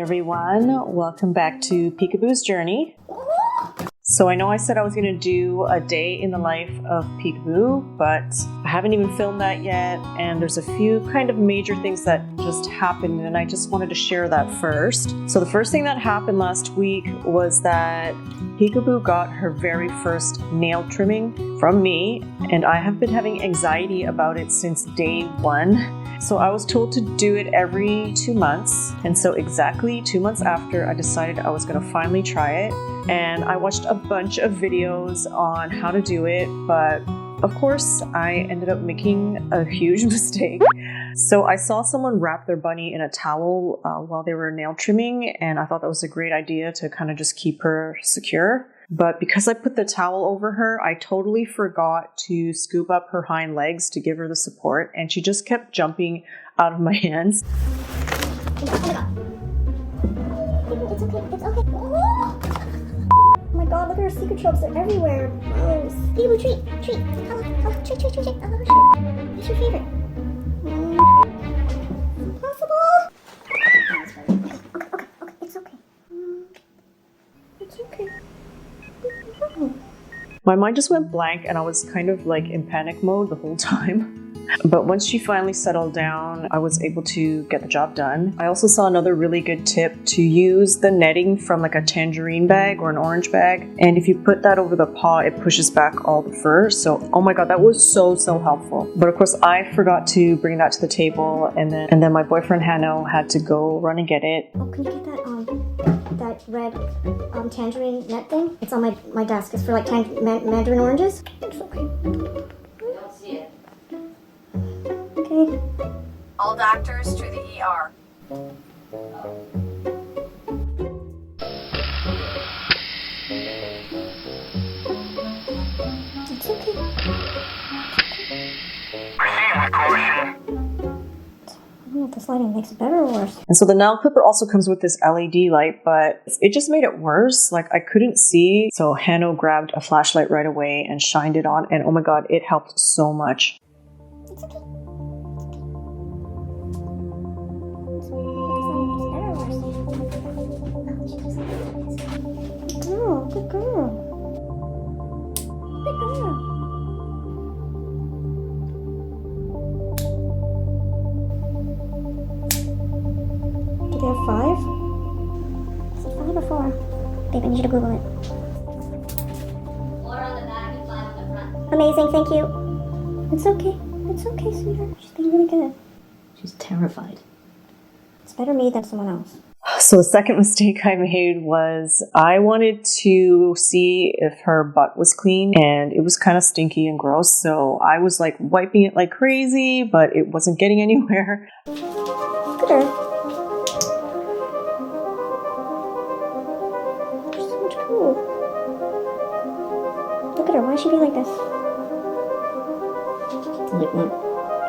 everyone. Welcome back to Peekaboo's journey. So I know I said I was going to do a day in the life of Peekaboo, but I haven't even filmed that yet, and there's a few kind of major things that just happened, and I just wanted to share that first. So the first thing that happened last week was that Peekaboo got her very first nail trimming from me, and I have been having anxiety about it since day one. So I was told to do it every 2 months, and so exactly 2 months after, I decided I was going to finally try it. And I watched a bunch of videos on how to do it, but of course I ended up making a huge mistake. So I saw someone wrap their bunny in a towel while they were nail trimming, and I thought that was a great idea to kind of just keep her secure. But because I put the towel over her, I totally forgot to scoop up her hind legs to give her the support, and she just kept jumping out of my hands. It's okay. Oh my god, look at her secret tropes, they're everywhere. Gross. Peekaboo, treat. Hello, treat. I love a treat. What's your favorite? Impossible. Okay, it's okay. It's okay. My mind just went blank, and I was kind of like in panic mode the whole time. But once she finally settled down, I was able to get the job done. I also saw another really good tip to use the netting from like a tangerine bag or an orange bag. And if you put that over the paw, it pushes back all the fur. So, oh my god, that was so helpful. But of course, I forgot to bring that to the table, and then my boyfriend Hanno had to go run and get it. Oh, can you get that red tangerine net thing? It's on my desk. It's for like mandarin oranges. It's okay. I don't see it. Okay. All doctors to the ER. It's okay. I don't know if this lighting makes it better or worse. And so the nail clipper also comes with this LED light, but it just made it worse. Like I couldn't see. So Hanno grabbed a flashlight right away and shined it on, and oh my god, it helped so much. It's okay. Good girl. Do they have 5? Is it 5 or 4? Babe, I need you to Google it. 4 on the back and 5 on the front. Amazing, thank you. It's okay, sweetheart. She's being really good. She's terrified. It's better me than someone else. So the second mistake I made was I wanted to see if her butt was clean, and it was kind of stinky and gross. So I was like wiping it like crazy, but it wasn't getting anywhere. Look at her. She's so much cool. Look at her. Why is she being like this? Like what?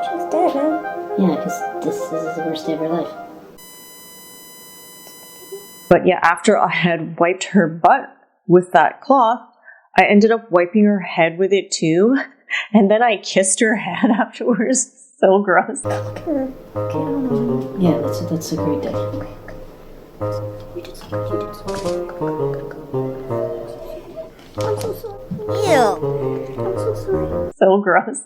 She's dead, man. Yeah, because this is the worst day of her life. But yeah, after I had wiped her butt with that cloth, I ended up wiping her head with it too. And then I kissed her head afterwards. So gross. Look at her. Okay, Yeah, that's a great day. You did so good. I'm so sorry. Ew. I'm so sorry. So gross.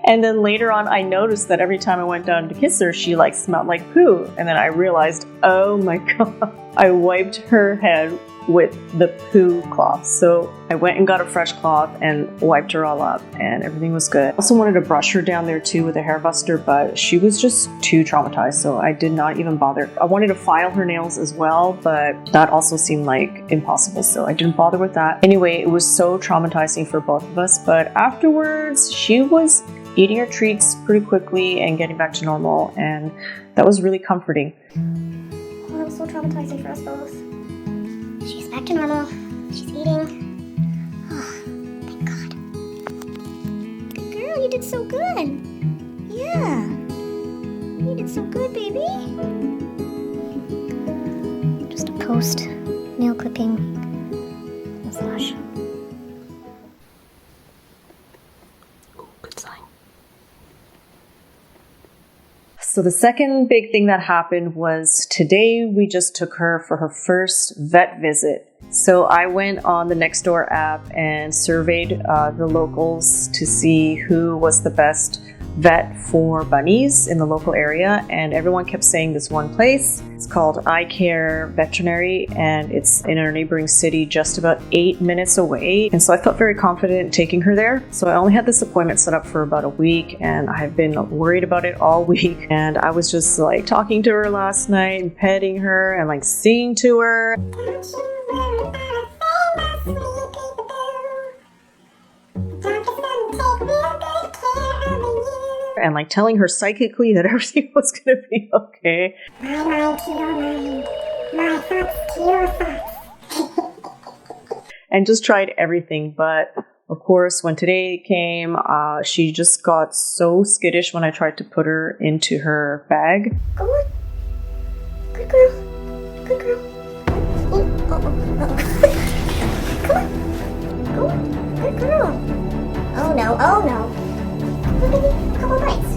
And then later on, I noticed that every time I went down to kiss her, she like smelled like poo. And then I realized, oh my god, I wiped her head with the poo cloth. So I went and got a fresh cloth and wiped her all up, and everything was good. I also wanted to brush her down there too with a hair buster, but she was just too traumatized, so I did not even bother. I wanted to file her nails as well, but that also seemed like impossible, so I didn't bother with that. Anyway, it was so traumatizing for both of us, but afterwards she was eating her treats pretty quickly and getting back to normal, and that was really comforting. Oh, that was so traumatizing for us both. She's back to normal. She's eating. Oh, thank God. Good girl, you did so good. Yeah. You did so good, baby. Just a post nail clipping massage. Good sign. So the second big thing that happened was today we just took her for her first vet visit. So I went on the Nextdoor app and surveyed the locals to see who was the best vet for bunnies in the local area, and everyone kept saying this one place. It's called I Care Veterinary, and it's in our neighboring city just about 8 minutes away. And so I felt very confident taking her there. So I only had this appointment set up for about a week, and I've been worried about it all week. And I was just like talking to her last night and petting her and like singing to her. And like telling her psychically that everything was going to be okay. And just tried everything. But of course, when today came, she just got so skittish when I tried to put her into her bag. Go on. Good girl. Good girl. Come on. Go on. Good girl. Oh no. Oh no. Look at me. A couple bites.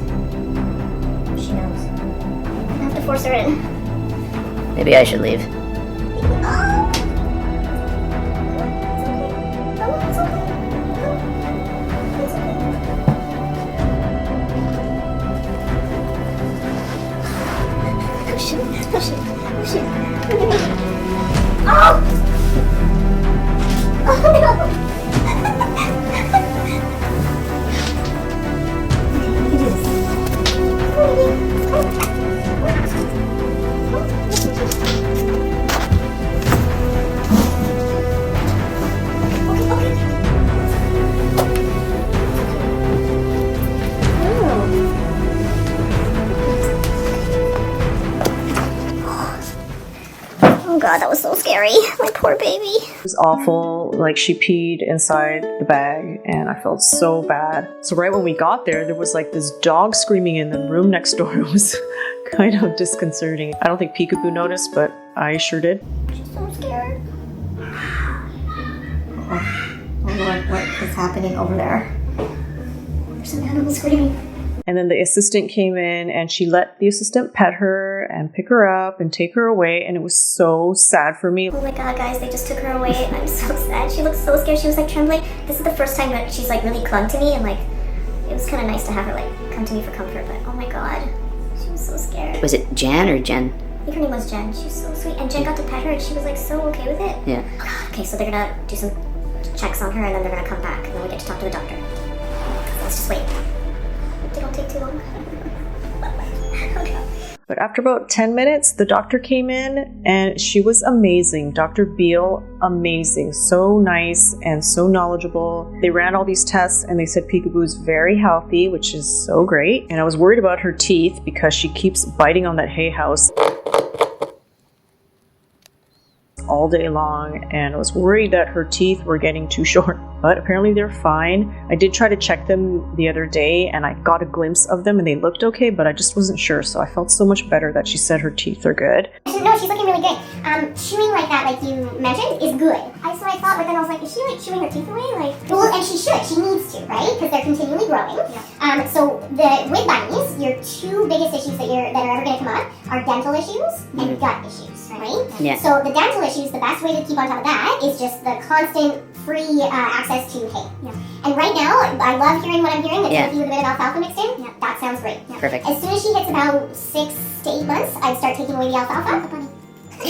She knows. I have to force her in. Maybe I should leave. Oh! It's okay. It's okay. It's okay. Oh shit. Oh shit. Oh shit. Oh! Oh no! Oh god, that was so scary. My poor baby. It was awful. Like she peed inside the bag and I felt so bad. So right when we got there, there was like this dog screaming in the room next door. It was kind of disconcerting. I don't think Peekaboo noticed, but I sure did. She's so scared. Oh Lord, what is happening over there? There's an animal screaming. And then the assistant came in and she let the assistant pet her and pick her up and take her away. And it was so sad for me. Oh my god, guys, they just took her away. I'm so sad. She looked so scared. She was like trembling. This is the first time that she's like really clung to me, and like it was kind of nice to have her like come to me for comfort. But oh my god, she was so scared. Was it Jan or Jen? I think her name was Jen. She was so sweet. And Jen got to pet her and she was like so okay with it. Yeah. Oh god, okay, so they're gonna do some checks on her and then they're gonna come back and then we get to talk to the doctor. So let's just wait. They don't take too long. But after about 10 minutes, the doctor came in and she was amazing. Dr. Beal, amazing. So nice and so knowledgeable. They ran all these tests and they said Peekaboo's very healthy, which is so great. And I was worried about her teeth because she keeps biting on that hay house all day long, and I was worried that her teeth were getting too short, but apparently they're fine. I did try to check them the other day and I got a glimpse of them and they looked okay, but I just wasn't sure, so I felt so much better that she said her teeth are good. No, she's looking really good. Chewing like that, like you mentioned, is good. So I thought, but then I was like, is she like chewing her teeth away? Like, well, and she should. She needs to, right? Because they're continually growing. Yeah. So with bunnies, your two biggest issues that are ever going to come up are dental issues and gut issues, right? Yeah. So the dental issues, the best way to keep on top of that is just the constant free access to hay. Yeah. And right now, I love hearing what I'm hearing. That's with a bit of alfalfa mixed in. Yeah. That sounds great. Yeah. Perfect. As soon as she hits about 6 to 8 months, I'd start taking away the alfalfa. But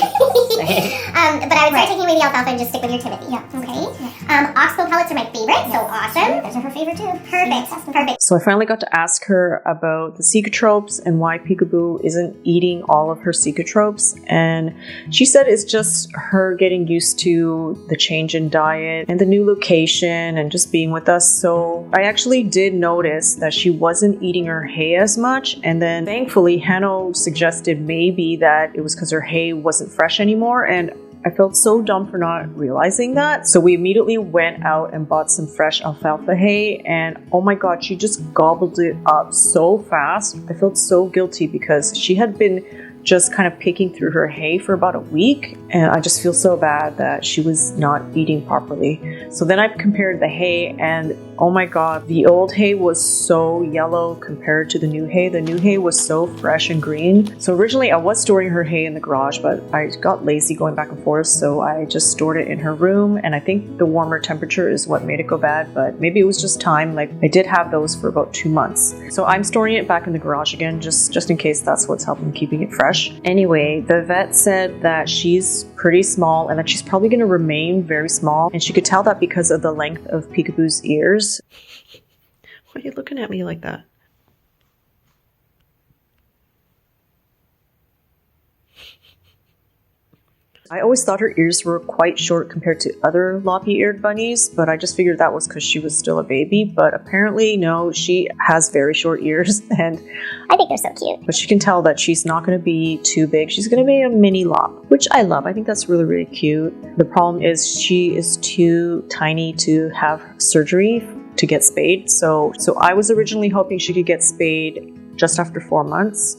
I would start taking away the alfalfa and just stick with your Timothy. Yeah. Okay. Yeah. Oxbow pellets are my favorite, so awesome. Those are her favorite too. Perfect. Perfect. So I finally got to ask her about the cecotropes and why Peekaboo isn't eating all of her cecotropes. And she said it's just her getting used to the change in diet and the new location and just being with us. So I actually did notice that she wasn't eating her hay as much. And then thankfully, Hanno suggested maybe that it was because her hay wasn't fresh anymore. And I felt so dumb for not realizing that. So we immediately went out and bought some fresh alfalfa hay, and oh my god, she just gobbled it up so fast. I felt so guilty because she had been just kind of picking through her hay for about a week, and I just feel so bad that she was not eating properly. So then I compared the hay, and oh my god, the old hay was so yellow compared to the new hay. The new hay was so fresh and green. So originally I was storing her hay in the garage, but I got lazy going back and forth, so I just stored it in her room, and I think the warmer temperature is what made it go bad, but maybe it was just time. Like, I did have those for about 2 months. So I'm storing it back in the garage again, just in case that's what's helping keeping it fresh. Anyway, the vet said that she's pretty small and that she's probably going to remain very small, and she could tell that because of the length of Peekaboo's ears. Why are you looking at me like that? I always thought her ears were quite short compared to other loppy-eared bunnies, but I just figured that was because she was still a baby. But apparently, no, she has very short ears, and I think they're so cute. but she can tell that she's not going to be too big. She's going to be a mini lop, which I love. I think that's really, really cute. The problem is she is too tiny to have surgery to get spayed. So I was originally hoping she could get spayed just after 4 months.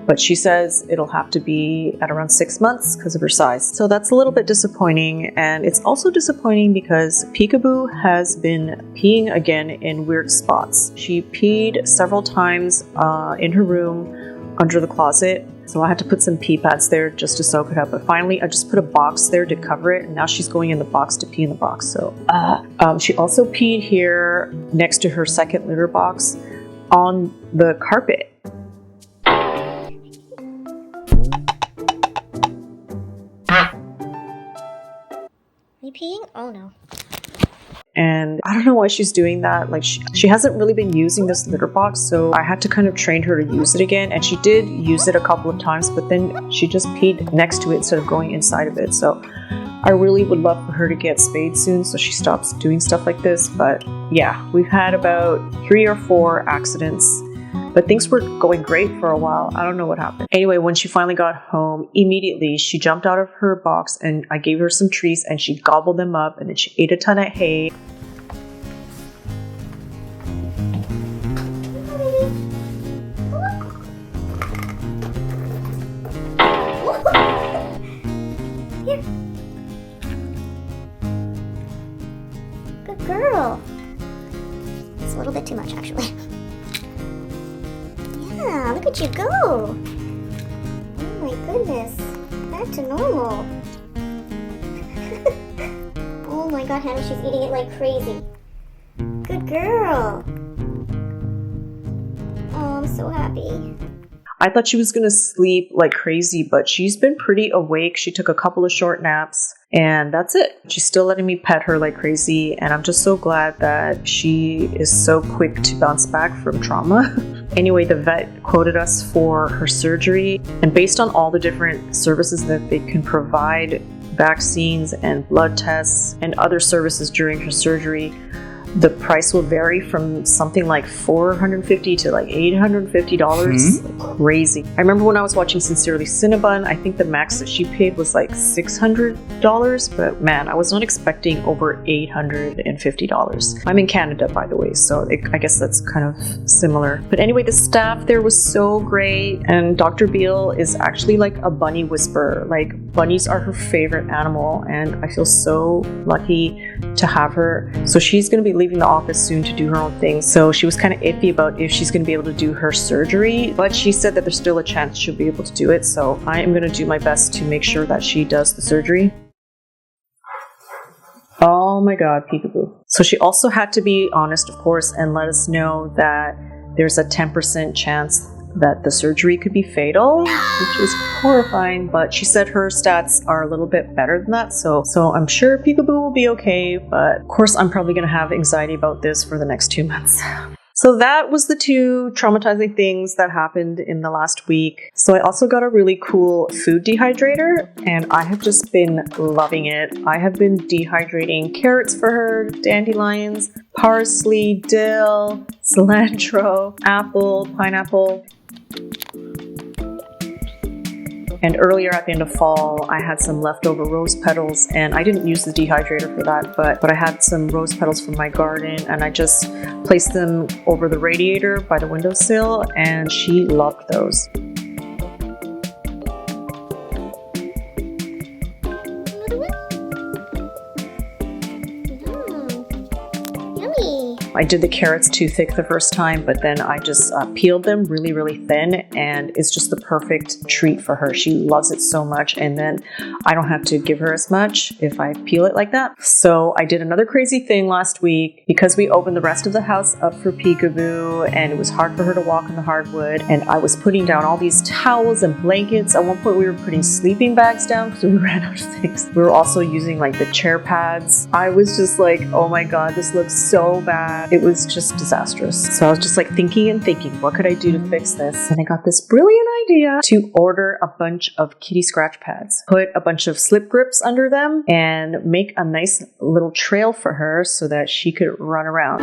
But she says it'll have to be at around 6 months because of her size. So that's a little bit disappointing. And it's also disappointing because Peekaboo has been peeing again in weird spots. She peed several times in her room under the closet. So I had to put some pee pads there just to soak it up. But finally, I just put a box there to cover it. And now she's going in the box to pee in the box. So she also peed here next to her second litter box on the carpet. Are you peeing? Oh no. And I don't know why she's doing that. Like, she hasn't really been using this litter box, so I had to kind of train her to use it again. And she did use it a couple of times, but then she just peed next to it instead of going inside of it. So I really would love for her to get spayed soon so she stops doing stuff like this. But yeah, we've had about 3 or 4 accidents. But things were going great for a while. I don't know what happened. Anyway, when she finally got home, immediately she jumped out of her box and I gave her some treats and she gobbled them up, and then she ate a ton of hay. Here. Good girl. It's a little bit too much, actually. Yeah, look at you go. Oh my goodness. Back to normal. Oh my god, Hannah, she's eating it like crazy. Good girl. Oh, I'm so happy. I thought she was going to sleep like crazy, but she's been pretty awake. She took a couple of short naps, and that's it. She's still letting me pet her like crazy, and I'm just so glad that she is so quick to bounce back from trauma. Anyway, the vet quoted us for her surgery, and based on all the different services that they can provide, vaccines and blood tests and other services during her surgery, the price will vary from something like $450 to like $850. Like crazy. I remember when I was watching Sincerely Cinnabon, I think the max that she paid was like $600, but man, I was not expecting over $850. I'm in Canada, by the way, so I guess that's kind of similar. But anyway, the staff there was so great, and Dr. Beale is actually like a bunny whisperer. Like, bunnies are her favorite animal, and I feel so lucky to have her. So she's going to be leaving the office soon to do her own thing. So she was kind of iffy about if she's going to be able to do her surgery, but she said that there's still a chance she'll be able to do it. So I am going to do my best to make sure that she does the surgery. Oh my god, Peekaboo. So she also had to be honest, of course, and let us know that there's a 10% chance that the surgery could be fatal, which is horrifying, but she said her stats are a little bit better than that, so I'm sure Peekaboo will be okay, but of course I'm probably going to have anxiety about this for the next 2 months. So that was the 2 traumatizing things that happened in the last week. So I also got a really cool food dehydrator, and I have just been loving it. I have been dehydrating carrots for her, dandelions, parsley, dill, cilantro, apple, pineapple. And earlier at the end of fall, I had some leftover rose petals, and I didn't use the dehydrator for that, but I had some rose petals from my garden, and I just placed them over the radiator by the windowsill, and she loved those. I did the carrots too thick the first time, but then I just peeled them really, really thin, and it's just the perfect treat for her. She loves it so much, and then I don't have to give her as much if I peel it like that. So I did another crazy thing last week because we opened the rest of the house up for Peekaboo, and it was hard for her to walk on the hardwood, and I was putting down all these towels and blankets. At one point we were putting sleeping bags down because we ran out of things. We were also using like the chair pads. I was just like, oh my god, this looks so bad. It was just disastrous. So I was just like thinking, what could I do to fix this? And I got this brilliant idea to order a bunch of kitty scratch pads, put a bunch of slip grips under them, and make a nice little trail for her so that she could run around.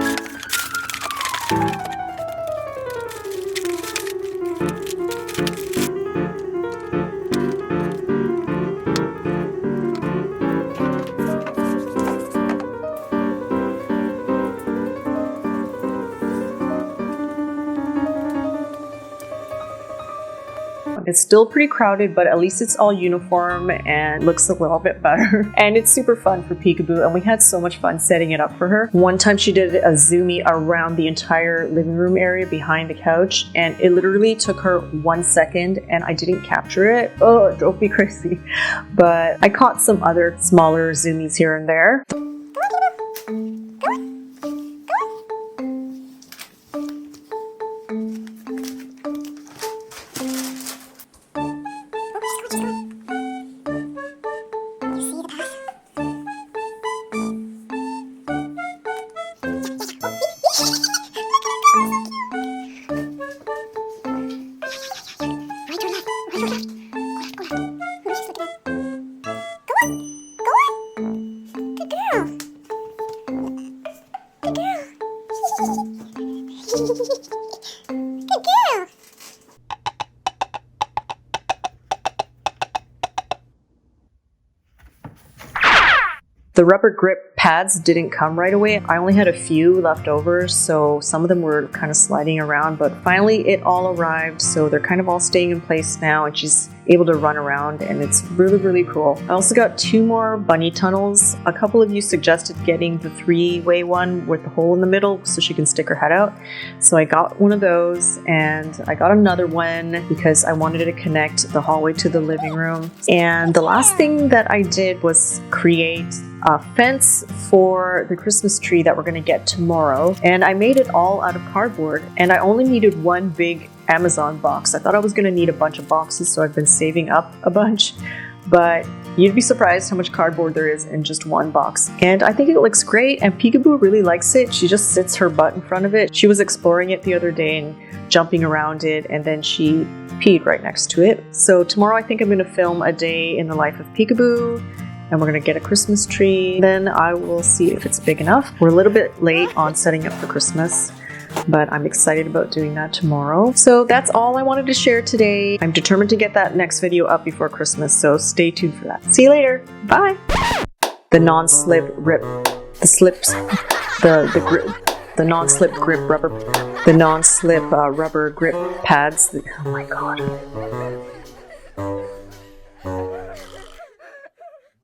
It's still pretty crowded, but at least it's all uniform and looks a little bit better. And it's super fun for Peekaboo, and we had so much fun setting it up for her. One time she did a zoomie around the entire living room area behind the couch, and it literally took her 1 second, and I didn't capture it. Oh, it drove me crazy. But I caught some other smaller zoomies here and there. The rubber grip pads didn't come right away. I only had a few left over, so some of them were kind of sliding around, but finally it all arrived, so they're kind of all staying in place now, and she's able to run around, and it's really, really cool. I also got 2 more bunny tunnels. A couple of you suggested getting the 3-way one with the hole in the middle so she can stick her head out. So I got one of those, and I got another one because I wanted to connect the hallway to the living room. And the last thing that I did was create a fence for the Christmas tree that we're going to get tomorrow. And I made it all out of cardboard, and I only needed one big Amazon box. I thought I was going to need a bunch of boxes, so I've been saving up a bunch, but you'd be surprised how much cardboard there is in just one box. And I think it looks great, and Peekaboo really likes it. She just sits her butt in front of it. She was exploring it the other day and jumping around it, and then she peed right next to it. So tomorrow I think I'm going to film a day in the life of Peekaboo, and we're going to get a Christmas tree. Then I will see if it's big enough. We're a little bit late on setting up for Christmas, but I'm excited about doing that tomorrow. So that's all I wanted to share today. I'm determined to get that next video up before Christmas, so stay tuned for that. See you later. Bye. The non-slip grip, the non-slip grip rubber, the non-slip rubber grip pads. Oh my god.